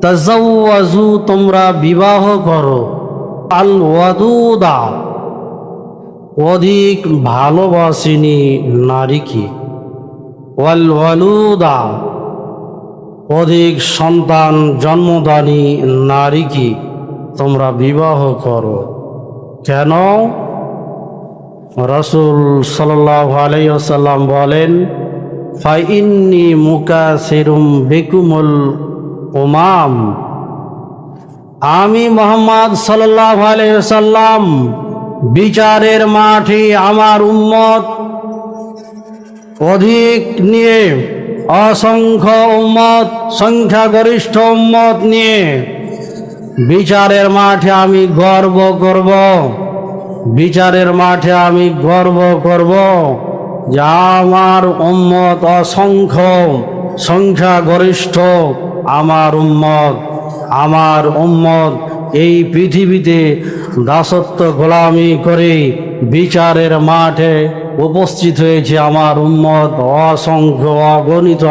তাজাওয়াজু তোমরা বিবাহ করো, আল ওয়াদুদা অধিক ভালোবাসিনী নারীকে, ওয়াল ওয়ালুদা অধিক সন্তান জন্মদানী নারীকে তোমরা বিবাহ করো। কেন? রাসূল সাল্লাল্লাহু আলাইহি ওয়াসাল্লাম বলেন, ফাইন্নী মুকাসিরুম বিকুমুল উমাম, আমি মুহাম্মদ সাল্লাল্লাহু আলাইহি ওয়াসাল্লাম বিচারের মাঠে আমার উম্মত অধিক নিয়ে, অসংখ্য উম্মত, সংখ্যাগরিষ্ঠ উম্মত নিয়ে বিচারের মাঠে আমি গর্ব করব, বিচারের মাঠে আমি গর্ব করব যে আমার উম্মত অসংখ্য, সংখ্যাগরিষ্ঠ আমার উম্মত এই পৃথিবীতে দাসত্ব গোলামি করে বিচারের মাঠে উপস্থিত হয়েছে। আমার উম্মত অসংখ্য, অগণিত।